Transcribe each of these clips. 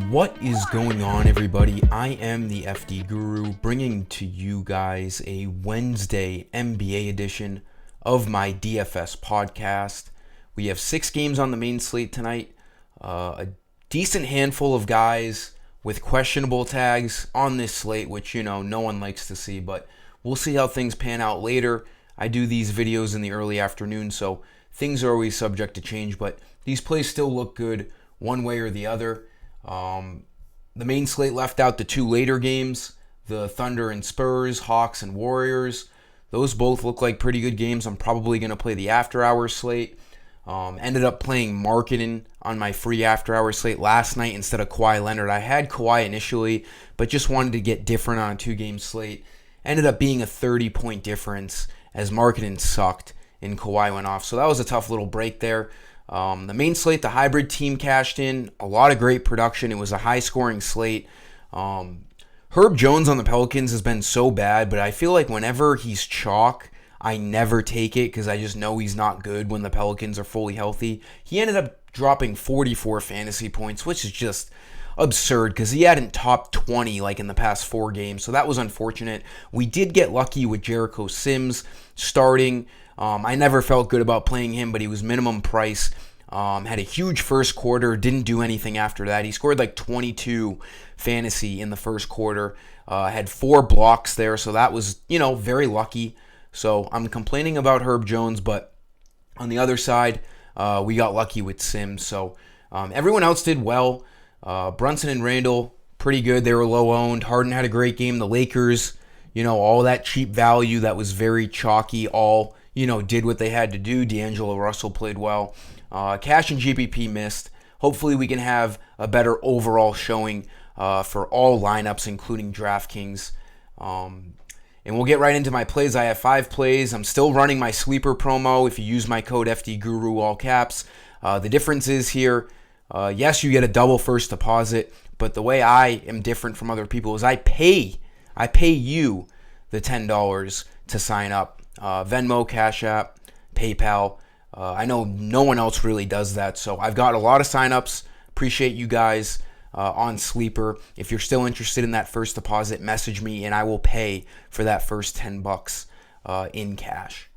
What is going on, everybody? I am the FD Guru, bringing to you guys a Wednesday NBA edition of my DFS podcast. We have 6 games on the main slate tonight. A decent handful of guys with questionable tags on this slate, which, no one likes to see, but we'll see how things pan out later. I do these videos in the early afternoon, so things are always subject to change, but these plays still look good one way or the other. The main slate left out the 2 later games, the Thunder and Spurs, Hawks and Warriors. Those both look like pretty good games. I'm probably going to play the after-hours slate. Ended up playing Markkanen on my free after-hours slate last night instead of Kawhi Leonard. I had Kawhi initially, but just wanted to get different on a 2-game slate. Ended up being a 30-point difference as Markkanen sucked and Kawhi went off. So that was a tough little break there. The main slate, the hybrid team cashed in. A lot of great production. It was a high-scoring slate. Herb Jones on the Pelicans has been so bad, but I feel like whenever he's chalk, I never take it because I just know he's not good when the Pelicans are fully healthy. He ended up dropping 44 fantasy points, which is just absurd because he hadn't topped 20 like in the past 4 games, so that was unfortunate. We did get lucky with Jericho Sims starting. I never felt good about playing him, but he was minimum price. Had a huge first quarter, didn't do anything after that. He scored like 22 fantasy in the first quarter. Had 4 blocks there, so that was, very lucky. So I'm complaining about Herb Jones, but on the other side, we got lucky with Sims. So everyone else did well. Brunson and Randall, pretty good. They were low owned. Harden had a great game. The Lakers, all that cheap value that was very chalky, all did what they had to do. D'Angelo Russell played well. Cash and GPP missed. Hopefully we can have a better overall showing for all lineups, including DraftKings. And we'll get right into my plays. I have 5 plays. I'm still running my sleeper promo if you use my code FDGuru, all caps. The difference is here, yes, you get a double first deposit, but the way I am different from other people is I pay you the $10 to sign up. Venmo, Cash App, PayPal. I know no one else really does that, so I've got a lot of signups. Appreciate you guys on Sleeper. If you're still interested in that first deposit, message me and I will pay for that first $10 in cash.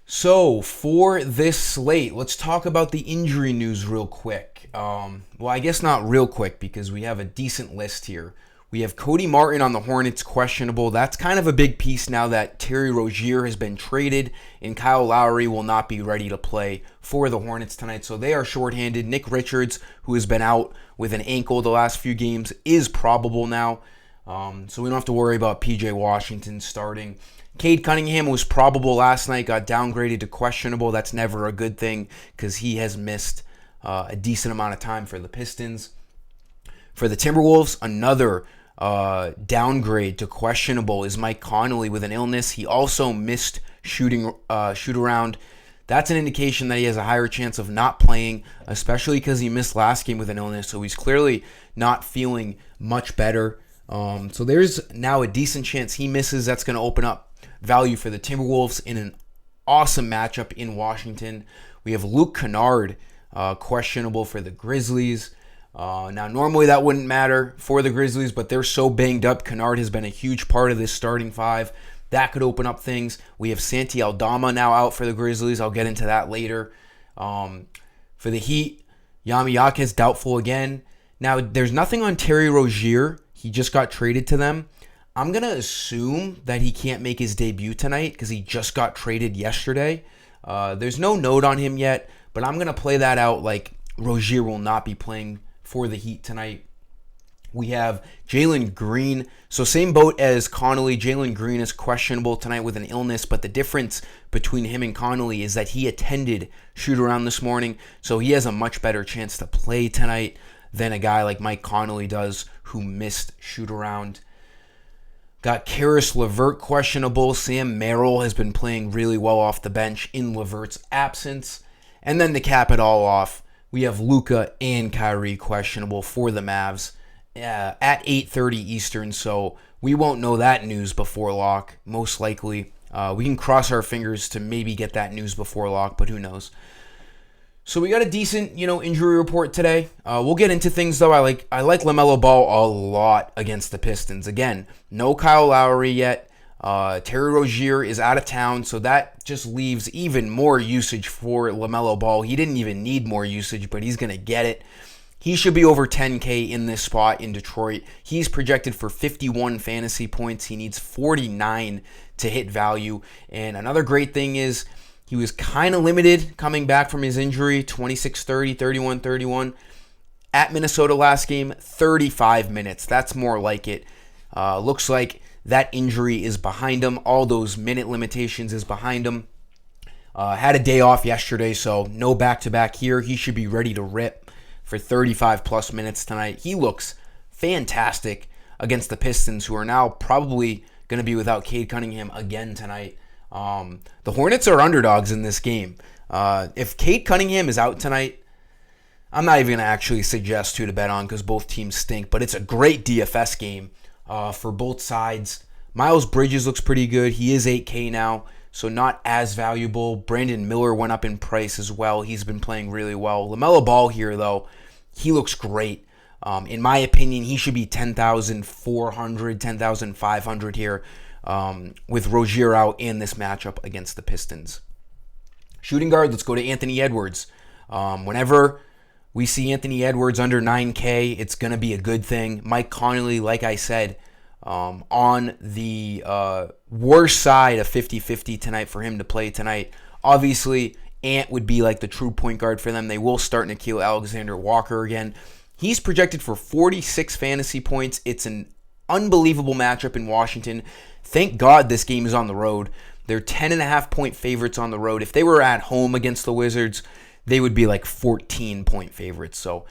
So for this slate, let's talk about the injury news real quick. Well, I guess not real quick because we have a decent list here. We have Cody Martin on the Hornets, questionable. That's kind of a big piece now that Terry Rozier has been traded and Kyle Lowry will not be ready to play for the Hornets tonight. So they are shorthanded. Nick Richards, who has been out with an ankle the last few games, is probable now. So we don't have to worry about PJ Washington starting. Cade Cunningham was probable last night, got downgraded to questionable. That's never a good thing because he has missed a decent amount of time for the Pistons. For the Timberwolves, another downgrade to questionable is Mike Conley with an illness. He also missed shoot around. That's an indication that he has a higher chance of not playing, especially because he missed last game with an illness. So he's clearly not feeling much better. So there's now a decent chance he misses. That's going to open up value for the Timberwolves in an awesome matchup in Washington. We have Luke Kennard questionable for the Grizzlies. Now, normally that wouldn't matter for the Grizzlies, but they're so banged up. Kennard has been a huge part of this starting 5. That could open up things. We have Santi Aldama now out for the Grizzlies. I'll get into that later. For the Heat, Yami Yakez doubtful again. Now, there's nothing on Terry Rozier. He just got traded to them. I'm going to assume that he can't make his debut tonight because he just got traded yesterday. There's no note on him yet, but I'm going to play that out like Rozier will not be playing for the Heat tonight. We have Jalen Green. So same boat as Connolly. Jalen Green is questionable tonight with an illness, but the difference between him and Connolly is that he attended shoot-around this morning, so he has a much better chance to play tonight than a guy like Mike Connolly does who missed shoot-around. Got Karis LeVert questionable. Sam Merrill has been playing really well off the bench in LeVert's absence. And then to cap it all off, we have Luka and Kyrie questionable for the Mavs at 8:30 Eastern, so we won't know that news before lock, most likely. We can cross our fingers to maybe get that news before lock, but who knows. So we got a decent, injury report today. We'll get into things though. I like LaMelo Ball a lot against the Pistons. Again, no Kyle Lowry yet. Terry Rozier is out of town, so that just leaves even more usage for LaMelo Ball. He didn't even need more usage, but he's gonna get it. He should be over 10K in this spot in Detroit. He's projected for 51 fantasy points. He needs 49 to hit value. And another great thing is he was kind of limited coming back from his injury, 26-30, 31-31. At Minnesota last game, 35 minutes. That's more like it. Looks like that injury is behind him. All those minute limitations is behind him. Had a day off yesterday, so no back-to-back here. He should be ready to rip for 35-plus minutes tonight. He looks fantastic against the Pistons, who are now probably going to be without Cade Cunningham again tonight. The Hornets are underdogs in this game. If Cade Cunningham is out tonight, I'm not even going to actually suggest who to bet on because both teams stink, but it's a great DFS game for both sides. Miles Bridges looks pretty good. He is 8K now, so not as valuable. Brandon Miller went up in price as well. He's been playing really well. LaMelo Ball here, though, he looks great. In my opinion, he should be 10,400, 10,500 here with Rozier out in this matchup against the Pistons. Shooting guard, let's go to Anthony Edwards. Whenever we see Anthony Edwards under 9K, it's going to be a good thing. Mike Conley, like I said, on the worst side of 50-50 tonight for him to play tonight. Obviously, Ant would be like the true point guard for them. They will start Nickeil Alexander-Walker again. He's projected for 46 fantasy points. It's an unbelievable matchup in Washington. Thank God this game is on the road. They're 10.5-point favorites on the road. If they were at home against the Wizards, they would be like 14-point favorites. So,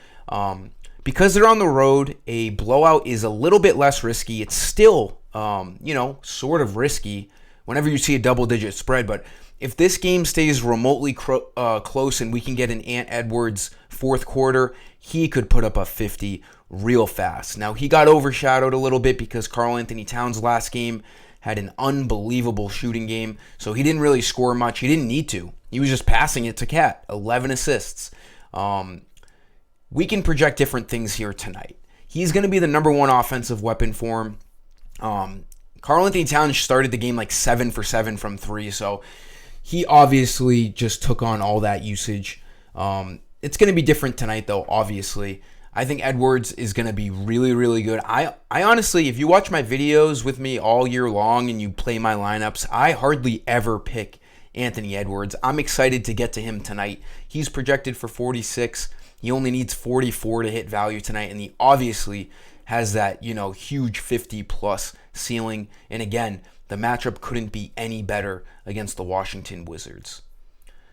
because they're on the road, a blowout is a little bit less risky. It's still, sort of risky whenever you see a double-digit spread. But if this game stays remotely close and we can get an Ant Edwards fourth quarter, he could put up a 50 real fast. Now, he got overshadowed a little bit because Karl-Anthony Towns last game had an unbelievable shooting game, so he didn't really score much. He didn't need to. He was just passing it to Cat. 11 assists. We can project different things here tonight. He's going to be the number one offensive weapon for him. Karl-Anthony Towns started the game like 7 for 7 from 3, so he obviously just took on all that usage. It's going to be different tonight, though, obviously. I think Edwards is going to be really, really good. I honestly, if you watch my videos with me all year long and you play my lineups, I hardly ever pick Anthony Edwards. I'm excited to get to him tonight. He's projected for 46. He only needs 44 to hit value tonight, and he obviously has that, huge 50-plus ceiling. And again, the matchup couldn't be any better against the Washington Wizards.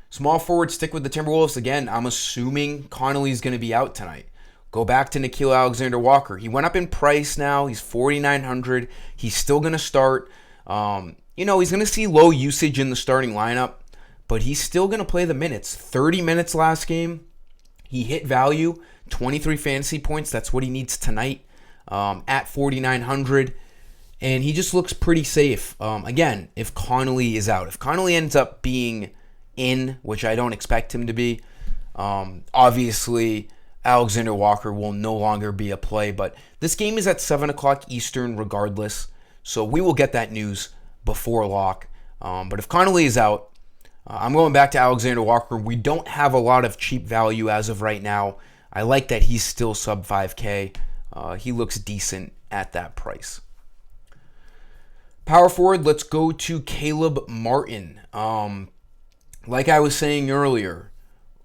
Small forward, stick with the Timberwolves. Again, I'm assuming Connolly's going to be out tonight. Go back to Nickeil Alexander-Walker. He went up in price now. He's 4,900. He's still going to start. He's going to see low usage in the starting lineup, but he's still going to play the minutes. 30 minutes last game. He hit value, 23 fantasy points. That's what he needs tonight at 4,900. And he just looks pretty safe. Again, if Connolly is out. If Connolly ends up being in, which I don't expect him to be, obviously Alexander Walker will no longer be a play. But this game is at 7 o'clock Eastern regardless. So we will get that news before lock. But if Connolly is out, I'm going back to Alexander Walker. We don't have a lot of cheap value as of right now. I like that he's still sub 5K. He looks decent at that price. Power forward, let's go to Caleb Martin. Like I was saying earlier,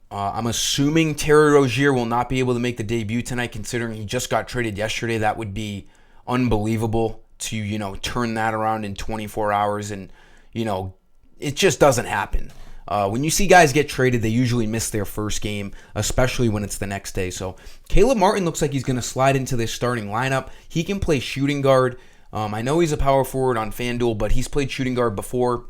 I'm assuming Terry Rozier will not be able to make the debut tonight, considering he just got traded yesterday. That would be unbelievable to, turn that around in 24 hours. And, it just doesn't happen. When you see guys get traded, they usually miss their first game, especially when it's the next day. So Caleb Martin looks like he's going to slide into this starting lineup. He can play shooting guard. I know he's a power forward on FanDuel, but he's played shooting guard before.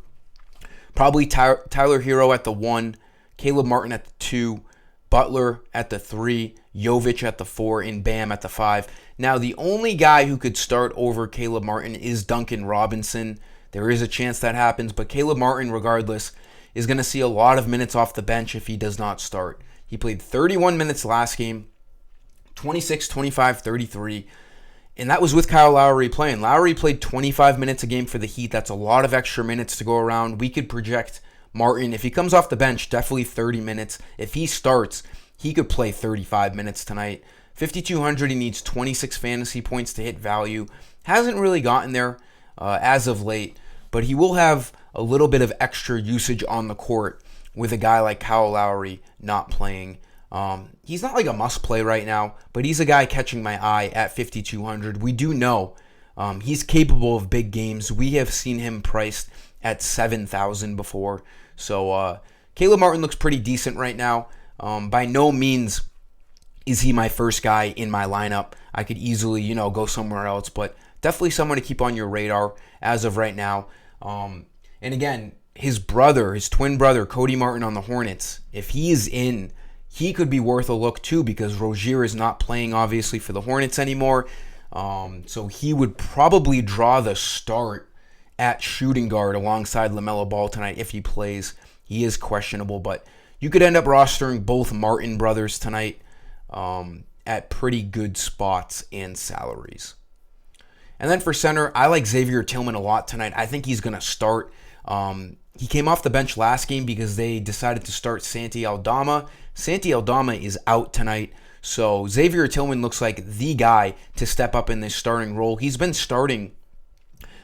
Probably Tyler Hero at the 1, Caleb Martin at the 2, Butler at the 3, Jovic at the 4, and Bam at the 5. Now, the only guy who could start over Caleb Martin is Duncan Robinson. There is a chance that happens, but Caleb Martin, regardless, is going to see a lot of minutes off the bench if he does not start. He played 31 minutes last game, 26, 25, 33. And that was with Kyle Lowry playing. Lowry played 25 minutes a game for the Heat. That's a lot of extra minutes to go around. We could project Martin, if he comes off the bench, definitely 30 minutes. If he starts, he could play 35 minutes tonight. 5,200, he needs 26 fantasy points to hit value. Hasn't really gotten there as of late, but he will have a little bit of extra usage on the court with a guy like Kyle Lowry not playing. He's not like a must-play right now, but he's a guy catching my eye at 5,200. We do know he's capable of big games. We have seen him priced at 7,000 before. So Caleb Martin looks pretty decent right now. By no means is he my first guy in my lineup. I could easily, go somewhere else, but definitely someone to keep on your radar as of right now. And again, his twin brother, Cody Martin on the Hornets, if he is in, he could be worth a look too, because Rozier is not playing, obviously, for the Hornets anymore. So he would probably draw the start at shooting guard alongside LaMelo Ball tonight if he plays. He is questionable, but you could end up rostering both Martin brothers tonight at pretty good spots and salaries. And then for center, I like Xavier Tillman a lot tonight. I think he's going to start. He came off the bench last game because they decided to start Santi Aldama. Santi Aldama is out tonight, so Xavier Tillman looks like the guy to step up in this starting role. He's been starting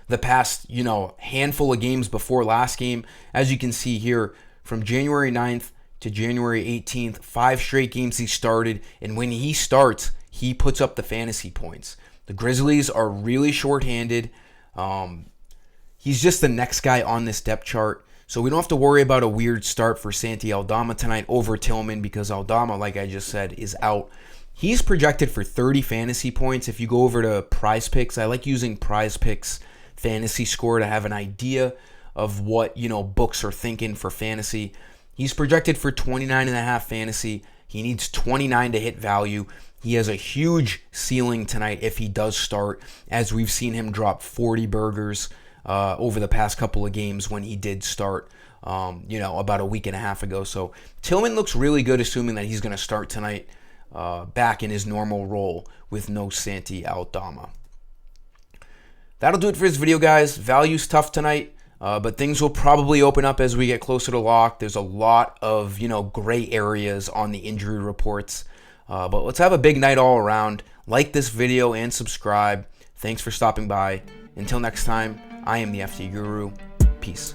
the past, handful of games before last game. As you can see here, from January 9th to January 18th, 5 straight games he started, and when he starts, he puts up the fantasy points. The Grizzlies are really shorthanded. He's just the next guy on this depth chart. So we don't have to worry about a weird start for Santi Aldama tonight over Tillman, because Aldama, like I just said, is out. He's projected for 30 fantasy points. If you go over to Prize Picks, I like using Prize Picks fantasy score to have an idea of what, books are thinking for fantasy. He's projected for 29.5 fantasy. He needs 29 to hit value. He has a huge ceiling tonight if he does start, as we've seen him drop 40 burgers over the past couple of games when he did start, about a week and a half ago. So Tillman looks really good, assuming that he's going to start tonight back in his normal role with no Santi Aldama. That'll do it for this video, guys. Value's tough tonight, but things will probably open up as we get closer to lock. There's a lot of, gray areas on the injury reports. But let's have a big night all around. Like this video and subscribe. Thanks for stopping by. Until next time, I am the FD Guru. Peace.